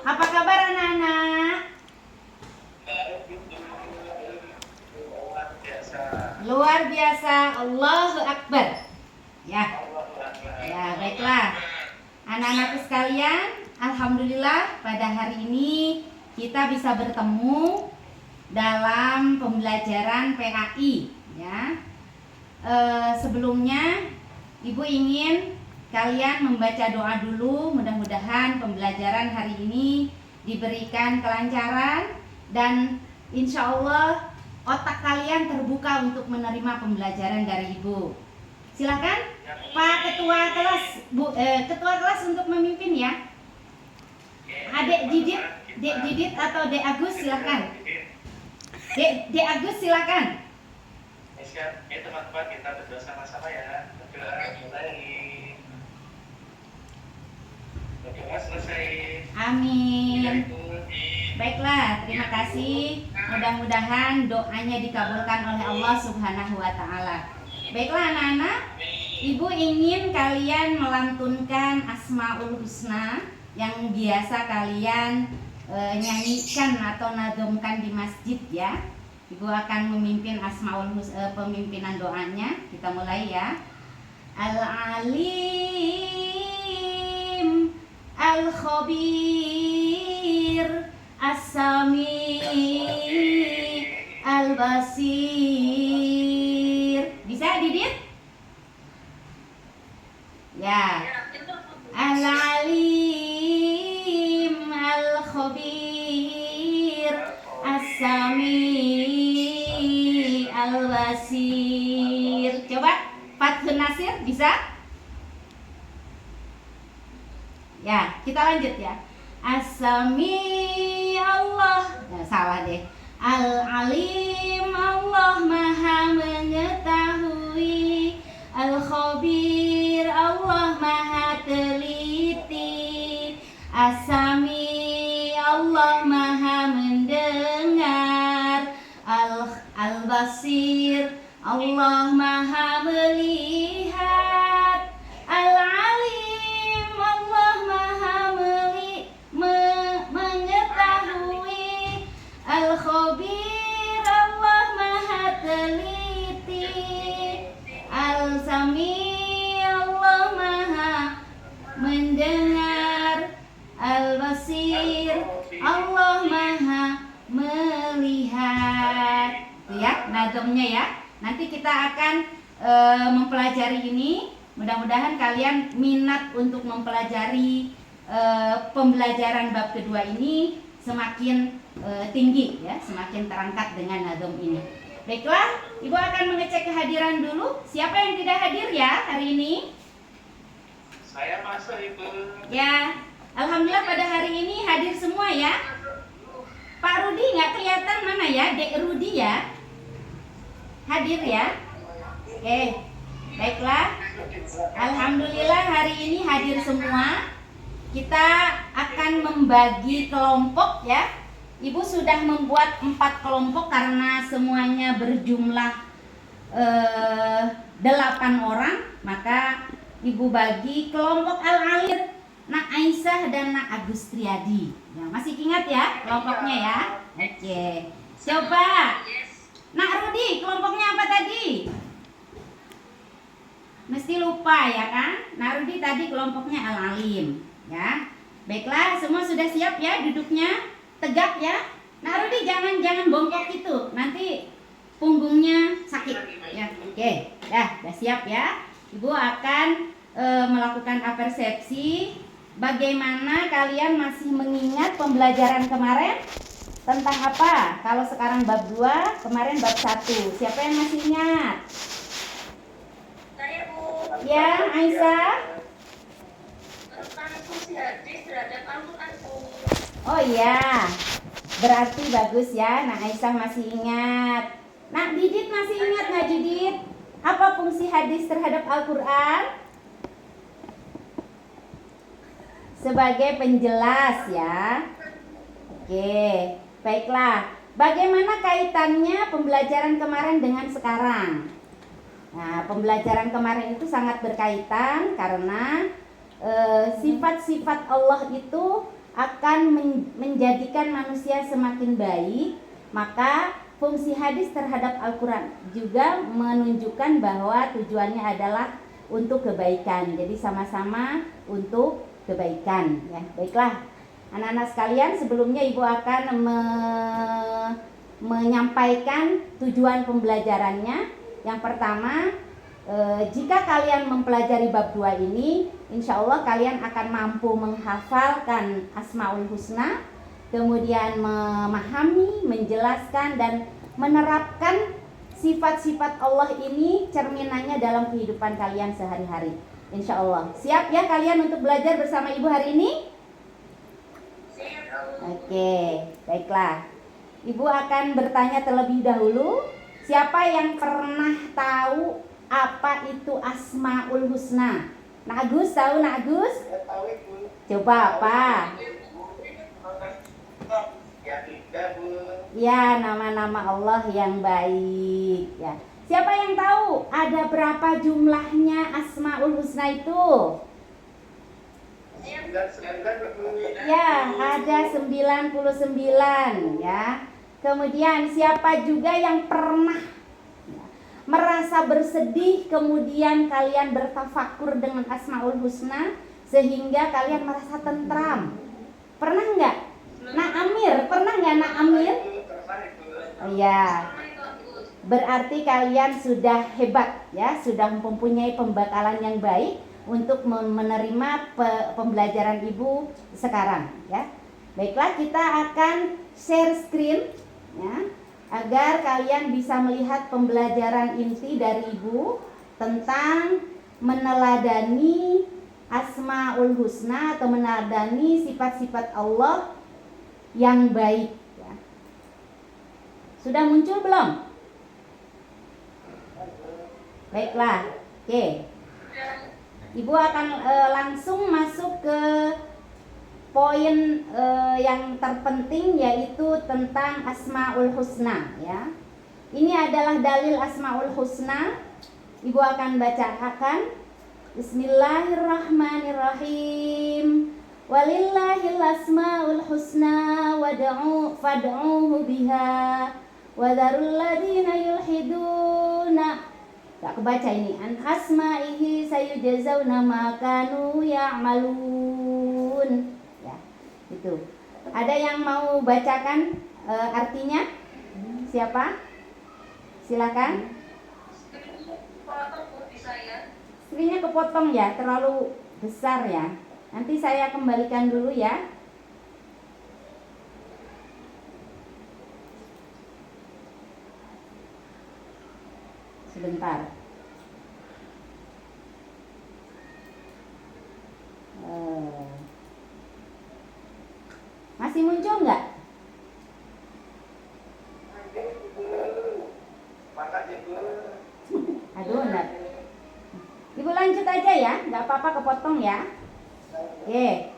Apa kabar anak-anak? Luar biasa, Allahu Akbar. Ya, ya baiklah. Anak-anakku sekalian, alhamdulillah pada hari ini kita bisa bertemu dalam pembelajaran PAI. Ya, sebelumnya Ibu ingin kalian membaca doa dulu. Mudah-mudahan pembelajaran hari ini diberikan kelancaran dan insya Allah otak kalian terbuka untuk menerima pembelajaran dari Ibu. Silakan Pak Ketua Kelas, Ketua Kelas untuk memimpin ya. Adek Didit atau Dek Agus silakan. Dek Agus silakan. Ya teman-teman, kita berdoa sama-sama ya. Berdoa selesai. Amin. Baiklah, terima kasih. Mudah-mudahan doanya dikabulkan oleh Allah Subhanahu wa taala. Baiklah anak-anak, Ibu ingin kalian melantunkan Asmaul Husna yang biasa kalian nyanyikan atau nadomkan di masjid ya. Ibu akan memimpin Asmaul Husna, pemimpinan doanya. Kita mulai ya. Al-Alim Al-Khabir As-Sami Al-Basir. Bisa Didit? Ya. Al-Alim Al-Khabir As-Sami Al-Basir. Coba Fathun Nasir bisa? Ya, kita lanjut ya. As-Sami Allah. Nah, salah deh. Al-Alim Allah Maha mengetahui. Al-Khabir Allah Maha teliti. As-Sami Allah Maha mendengar. Al-Basir Allah Maha melihat. Al-Alim Allah Maha mengetahui. Al-Khabir Allah Maha teliti. Al-Sami Allah Maha mendengar. Al-Basir Allah Maha melihat. Itu ya nadomnya ya. Nanti kita akan mempelajari ini. Mudah-mudahan kalian minat untuk mempelajari pembelajaran bab kedua ini semakin tinggi ya, semakin terangkat dengan nadom ini. Baiklah, Ibu akan mengecek kehadiran dulu. Siapa yang tidak hadir ya hari ini? Saya masuk Ibu. Ya, alhamdulillah pada hari ini hadir semua ya. Pak Rudi nggak kelihatan mana ya? Dek Rudi ya? Hadir ya? Oke, baiklah. Alhamdulillah hari ini hadir semua. Kita akan membagi kelompok ya. Ibu sudah membuat 4 kelompok karena semuanya berjumlah 8 orang. Maka Ibu bagi kelompok Al-Alir, Nak Aisyah dan Nak Agus Triadi ya, masih ingat ya kelompoknya ya? Oke, coba Nak Rudi, kelompoknya apa tadi? Mesti lupa ya kan? Nak Rudi tadi kelompoknya Al-Alim ya. Baiklah, semua sudah siap ya duduknya? Tegak ya. Nak Rudi jangan bongkok itu, nanti punggungnya sakit ya. Oke, udah siap ya. Ibu akan melakukan apersepsi. Bagaimana kalian masih mengingat pembelajaran kemarin? Tentang apa? Kalau sekarang bab 2, kemarin bab 1. Siapa yang masih ingat? Saya Bu. Ya, Aisyah. Tentang fungsi hadis terhadap Al-Quran Bu. Oh iya, berarti bagus ya. Nah, Aisyah masih ingat. Nah, Didit masih ingat nggak Didit? Apa fungsi hadis terhadap Al-Quran? Sebagai penjelas ya. Oke, baiklah. Bagaimana kaitannya pembelajaran kemarin dengan sekarang? Nah, pembelajaran kemarin itu sangat berkaitan karena sifat-sifat Allah itu akan menjadikan manusia semakin baik, maka fungsi hadis terhadap Al-Quran juga menunjukkan bahwa tujuannya adalah untuk kebaikan. Jadi sama-sama untuk kebaikan ya. Baiklah anak-anak sekalian, sebelumnya Ibu akan menyampaikan tujuan pembelajarannya. Yang pertama, jika kalian mempelajari bab 2 ini, insya Allah kalian akan mampu menghafalkan Asmaul Husna, kemudian memahami, menjelaskan, dan menerapkan sifat-sifat Allah ini cerminannya dalam kehidupan kalian sehari-hari. Insya Allah. Siap ya kalian untuk belajar bersama Ibu hari ini? Oke, baiklah. Ibu akan bertanya terlebih dahulu, siapa yang pernah tahu apa itu Asmaul Husna? Nak Agus tahu, Nak Agus? Coba apa? Ya, nama-nama Allah yang baik ya. Siapa yang tahu ada berapa jumlahnya Asmaul Husna itu? Ya, ada 99 ya. Kemudian siapa juga yang pernah merasa bersedih kemudian kalian bertafakur dengan Asmaul Husna sehingga kalian merasa tentram? Pernah enggak? Nak Amir, pernah enggak Nak Amir? Iya. Berarti kalian sudah hebat ya, sudah mempunyai pembekalan yang baik untuk menerima pembelajaran Ibu sekarang ya. Baiklah, kita akan share screen ya, agar kalian bisa melihat pembelajaran inti dari Ibu tentang meneladani Asmaul Husna atau meneladani sifat-sifat Allah yang baik ya. Sudah muncul belum? Baiklah, oke. Ibu akan langsung masuk ke poin yang terpenting, yaitu tentang Asmaul Husna ya. Ini adalah dalil Asmaul Husna. Ibu akan bacakan. Bismillahirrahmanirrahim. Walillahil asmaul husna fad'uhu biha wa dharul ladzina yulhiduna. Tak kebaca ini. An asma'ihi sayujazawna ma kanu ya'malun. Ya, itu. Ada yang mau bacakan artinya? Siapa? Silakan. Screen-nya kepotong ya, terlalu besar ya. Nanti saya kembalikan dulu ya. Sebentar. Masih muncul nggak? Aduh, enggak. Ibu lanjut aja ya, nggak apa-apa kepotong ya. Oke.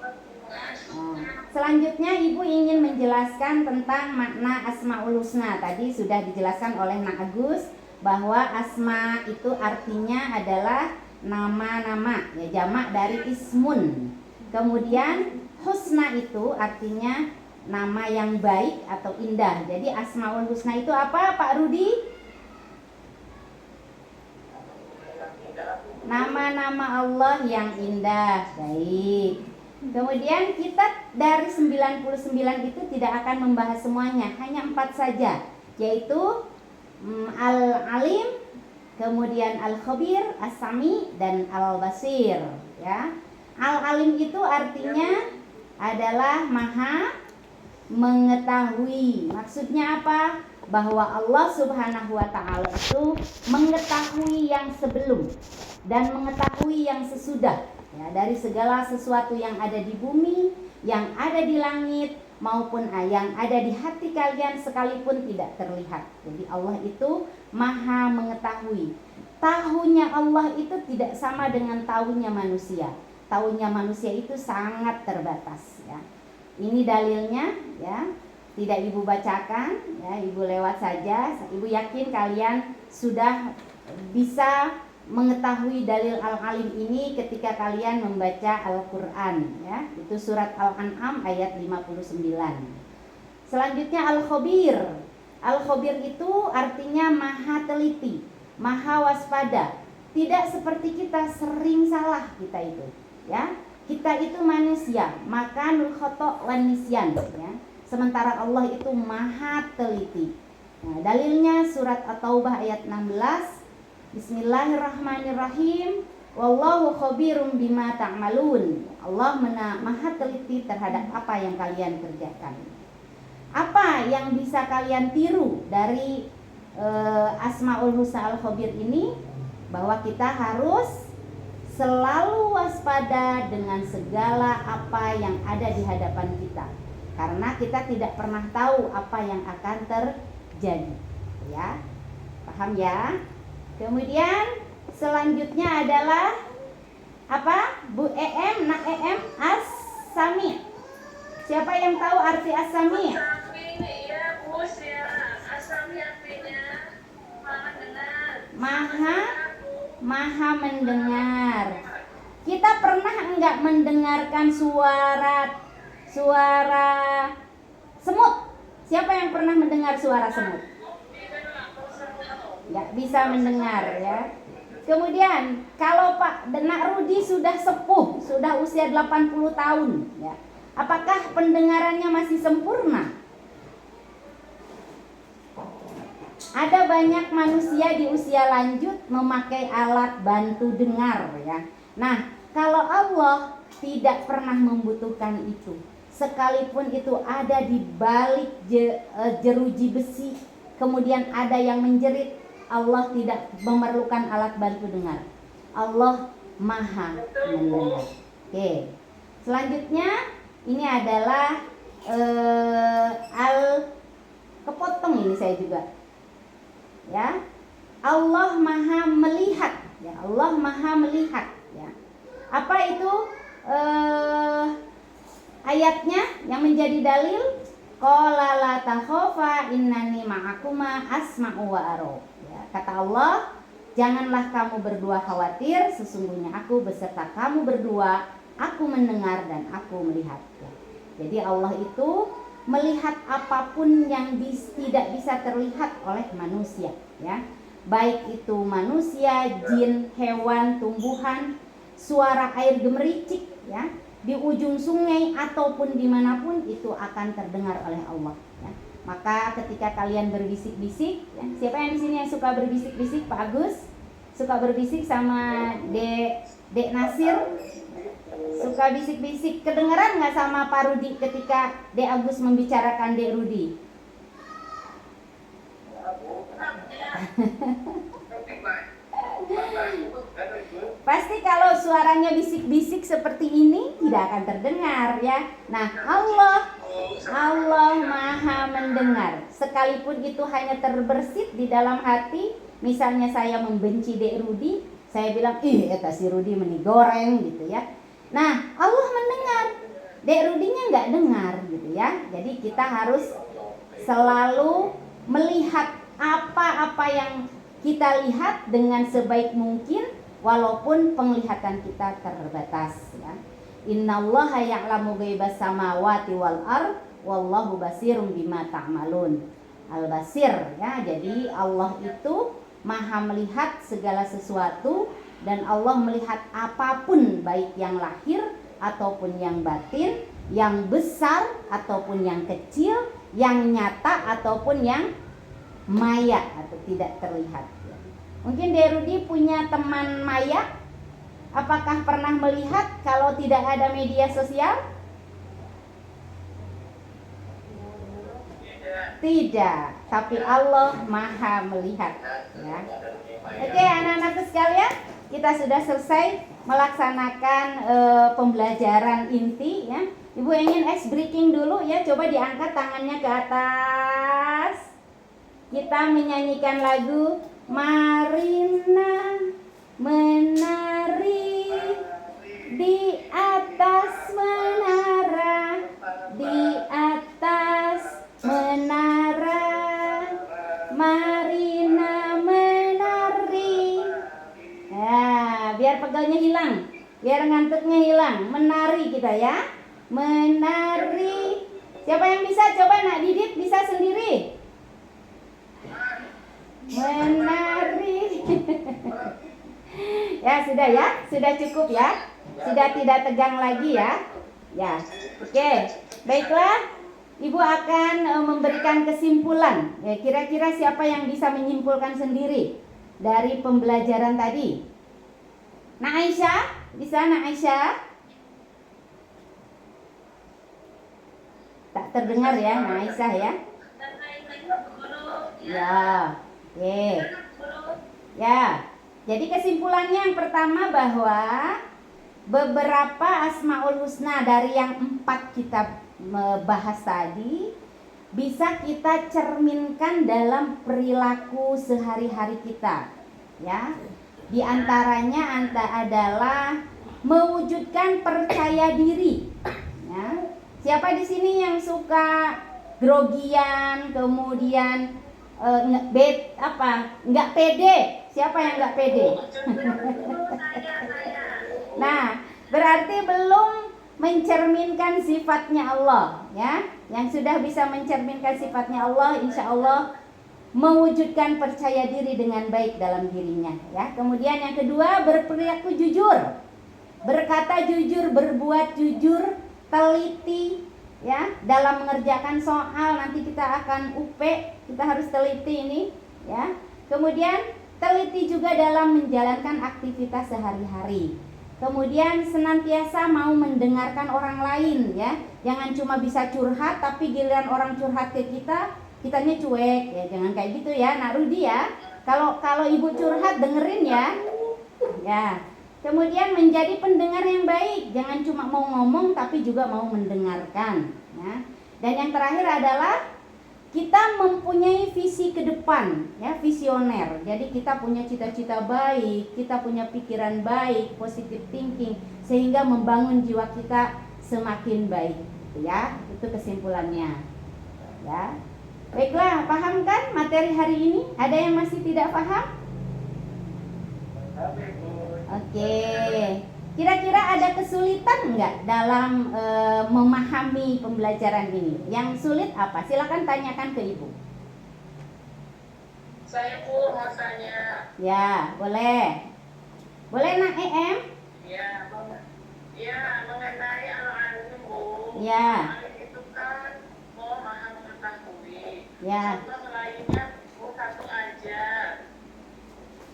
Selanjutnya Ibu ingin menjelaskan tentang makna Asmaul Husna. Tadi sudah dijelaskan oleh Nak Agus bahwa asma itu artinya adalah nama-nama ya, jamak dari ismun. Kemudian husna itu artinya nama yang baik atau indah. Jadi Asmaul Husna itu apa Pak Rudi? Nama-nama Allah yang indah. Baik. Kemudian kita dari 99 itu tidak akan membahas semuanya, hanya 4 saja, yaitu Al-Alim, kemudian Al-Khabir, As-Sami, dan Al-Basir ya. Al-Alim itu artinya adalah maha mengetahui. Maksudnya apa? Bahwa Allah Subhanahu wa ta'ala itu mengetahui yang sebelum dan mengetahui yang sesudah ya, dari segala sesuatu yang ada di bumi, yang ada di langit, maupun yang ada di hati kalian sekalipun tidak terlihat. Jadi Allah itu maha mengetahui. Tahunya Allah itu tidak sama dengan tahunya manusia. Tahunya manusia itu sangat terbatas ya. Ini dalilnya ya. Tidak Ibu bacakan ya, Ibu lewat saja. Ibu yakin kalian sudah bisa mengetahui dalil al-alim ini ketika kalian membaca Al-Qur'an ya. Itu surat Al-An'am ayat 59. Selanjutnya Al-Khabir. Al-Khabir itu artinya maha teliti, maha waspada. Tidak seperti kita sering salah kita itu, ya. Kita itu manusia, maka nul khata' wan nisyan, ya. Sementara Allah itu maha teliti. Nah, dalilnya surat At-Taubah ayat 16. Bismillahirrahmanirrahim. Wallahu khabirum bima ta'malun. Allah maha teliti terhadap apa yang kalian kerjakan. Apa yang bisa kalian tiru dari Asmaul Husna Al-Khabir ini? Bahwa kita harus selalu waspada dengan segala apa yang ada di hadapan kita. Karena kita tidak pernah tahu apa yang akan terjadi. Ya, paham ya? Kemudian selanjutnya adalah apa? Bu EM, Nak EM, As-Sami. Siapa yang tahu arti As-Sami? Asami ya bos ya. Asami artinya maha dengar. Maha mendengar. Kita pernah enggak mendengarkan suara semut? Siapa yang pernah mendengar suara semut? Enggak bisa mendengar ya. Kemudian kalau Pak Nak Rudi sudah sepuh, sudah usia 80 tahun ya. Apakah pendengarannya masih sempurna? Ada banyak manusia di usia lanjut memakai alat bantu dengar ya. Nah, kalau Allah tidak pernah membutuhkan itu. Sekalipun itu ada di balik jeruji besi, kemudian ada yang menjerit, Allah tidak memerlukan alat bantu dengar. Allah maha mendengar. Oke. Selanjutnya ini adalah kepotong ini saya juga. Ya. Allah maha melihat, ya. Allah maha melihat, ya. Apa itu ayatnya yang menjadi dalil? Qala la takhafa innani ma'akuma asma'u wa ara. Ya, kata Allah, janganlah kamu berdua khawatir, sesungguhnya aku beserta kamu berdua, aku mendengar dan aku melihat. Ya. Jadi Allah itu melihat apapun yang tidak bisa terlihat oleh manusia, ya. Baik itu manusia, jin, hewan, tumbuhan, suara air gemericik, ya, di ujung sungai ataupun dimanapun itu akan terdengar oleh Allah. Ya. Maka ketika kalian berbisik-bisik, ya, siapa yang di sini yang suka berbisik-bisik? Pak Agus suka berbisik sama Dek Nasir. Suka bisik-bisik, kedengaran nggak sama Pak Rudi ketika Dek Agus membicarakan Dek Rudi? Pasti kalau suaranya bisik-bisik seperti ini tidak akan terdengar ya. Nah, Allah maha mendengar. Sekalipun itu hanya terbersit di dalam hati. Misalnya saya membenci Dek Rudi, saya bilang, eta si Rudi meni goreng gitu ya. Nah, Allah mendengar. Dek Rudinya nggak dengar gitu ya. Jadi kita harus selalu melihat apa-apa yang kita lihat dengan sebaik mungkin, walaupun penglihatan kita terbatas ya. Innallaha ya'lamu ghaibas samawati wal ard wallahu basirum bima ta'malun. Al-Basir ya. Jadi Allah itu maha melihat segala sesuatu, dan Allah melihat apapun, baik yang lahir ataupun yang batin, yang besar ataupun yang kecil, yang nyata ataupun yang maya atau tidak terlihat. Mungkin Derudi punya teman maya. Apakah pernah melihat kalau tidak ada media sosial? Tidak, tapi Allah maha melihat ya. Oke, anak-anakku sekalian, kita sudah selesai melaksanakan pembelajaran inti ya. Ibu ingin ice breaking dulu ya. Coba diangkat tangannya ke atas. Kita menyanyikan lagu Marina menari di atas menara, di atas menara, Marina menari. Biar ngantuknya hilang. Menari kita ya. Menari. Siapa yang bisa? Coba Nak Didit bisa sendiri. Menari. Ya sudah ya. Sudah cukup ya. Sudah tidak tegang lagi ya. Ya. Oke. Baiklah. Ibu akan memberikan kesimpulan. Ya, kira-kira siapa yang bisa menyimpulkan sendiri dari pembelajaran tadi? Nak Aisyah? Bisa Nak Aisyah? Tak terdengar ya Nak Aisyah ya? Dan lain-lain guru. Ya. Oke. Ya. Jadi kesimpulannya yang pertama bahwa beberapa Asmaul Husna dari yang 4 kita bahas tadi bisa kita cerminkan dalam perilaku sehari-hari kita, ya. Di antaranya adalah mewujudkan percaya diri, ya. Siapa di sini yang suka grogian, kemudian nggak pede? Siapa yang nggak pede? Nah, berarti belum mencerminkan sifatnya Allah, ya. Yang sudah bisa mencerminkan sifatnya Allah, insya Allah mewujudkan percaya diri dengan baik dalam dirinya, ya. Kemudian yang kedua, berperilaku jujur, berkata jujur, berbuat jujur, teliti, ya, dalam mengerjakan soal. Nanti kita akan UP, kita harus teliti ini, ya. Kemudian teliti juga dalam menjalankan aktivitas sehari-hari. Kemudian senantiasa mau mendengarkan orang lain, ya. Jangan cuma bisa curhat tapi giliran orang curhat ke kita, kitanya cuek, ya. Jangan kayak gitu ya, Nak Rudi ya. Kalau ibu curhat dengerin ya. Ya. Kemudian menjadi pendengar yang baik, jangan cuma mau ngomong tapi juga mau mendengarkan, ya. Dan yang terakhir adalah kita mempunyai visi ke depan, ya, visioner. Jadi kita punya cita-cita baik, kita punya pikiran baik, positive thinking, sehingga membangun jiwa kita semakin baik, ya. Itu kesimpulannya, ya. Baiklah, paham kan materi hari ini? Ada yang masih tidak paham? Oke. Kira-kira ada kesulitan enggak dalam memahami pembelajaran ini? Yang sulit apa? Silakan tanyakan ke Ibu. Saya Bu mau tanya. Ya, boleh. Boleh Nak EM? Ya, mengenai al-alim Bu. Ya. Alim itu kan maha mengetahui. Ya. Contoh lainnya Bu satu aja.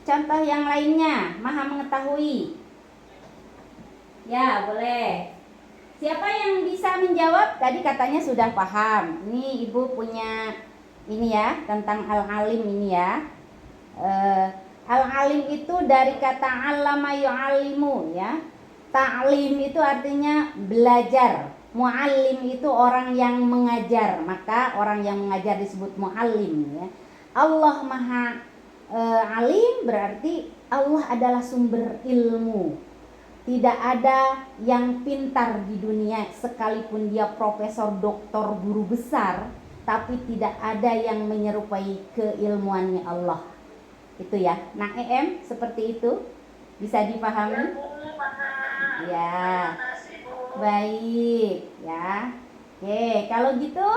Contoh yang lainnya, maha mengetahui. Ya, boleh. Siapa yang bisa menjawab? Tadi katanya sudah paham. Ini Ibu punya ini ya, tentang al-alim ini ya. Al-alim itu dari kata allama yu'allimu, ya. Ta'lim itu artinya belajar. Muallim itu orang yang mengajar. Maka orang yang mengajar disebut muallim, ya. Allah Maha alim berarti Allah adalah sumber ilmu. Tidak ada yang pintar di dunia sekalipun dia profesor, doktor, guru besar, tapi tidak ada yang menyerupai keilmuannya Allah. Itu ya. Nah, EM seperti itu bisa dipahami? Ya. Baik, ya. Oke, kalau gitu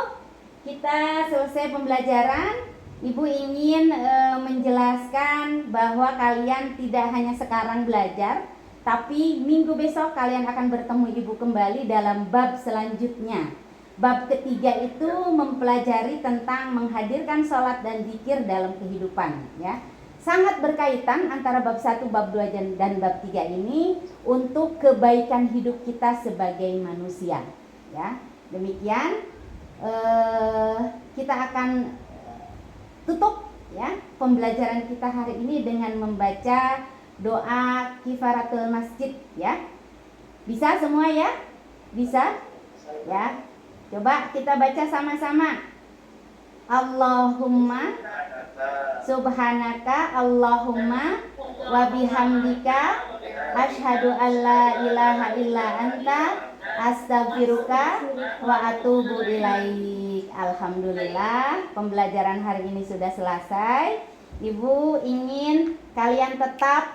kita selesai pembelajaran. Ibu ingin menjelaskan bahwa kalian tidak hanya sekarang belajar, tapi minggu besok kalian akan bertemu Ibu kembali dalam bab selanjutnya. Bab ketiga itu mempelajari tentang menghadirkan sholat dan zikir dalam kehidupan, ya. Sangat berkaitan antara bab 1, bab 2 dan bab 3 ini untuk kebaikan hidup kita sebagai manusia, ya. Demikian kita akan tutup, ya, pembelajaran kita hari ini dengan membaca doa kifaratul masjid, ya. Bisa semua ya? Bisa? Ya. Coba kita baca sama-sama. Allahumma subhanaka Allahumma wa bihamdika asyhadu an la ilaha illa anta astaghfiruka wa atubu ilaik. Alhamdulillah, pembelajaran hari ini sudah selesai. Ibu ingin kalian tetap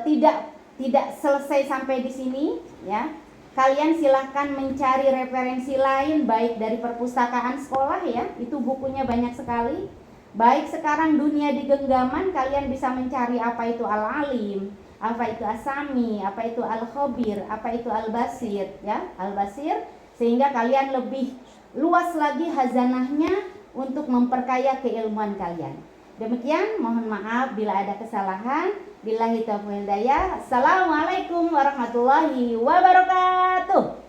tidak tidak selesai sampai di sini ya. Kalian silahkan mencari referensi lain baik dari perpustakaan sekolah ya, itu bukunya banyak sekali. Baik sekarang dunia di genggaman, kalian bisa mencari apa itu Al-Alim, apa itu Asami, apa itu Al-Khabir, apa itu Al-Basir ya, Al-Basir, sehingga kalian lebih luas lagi hazanahnya untuk memperkaya keilmuan kalian. Demikian, mohon maaf bila ada kesalahan. Billahi taufiq wal hidayah. Assalamualaikum warahmatullahi wabarakatuh.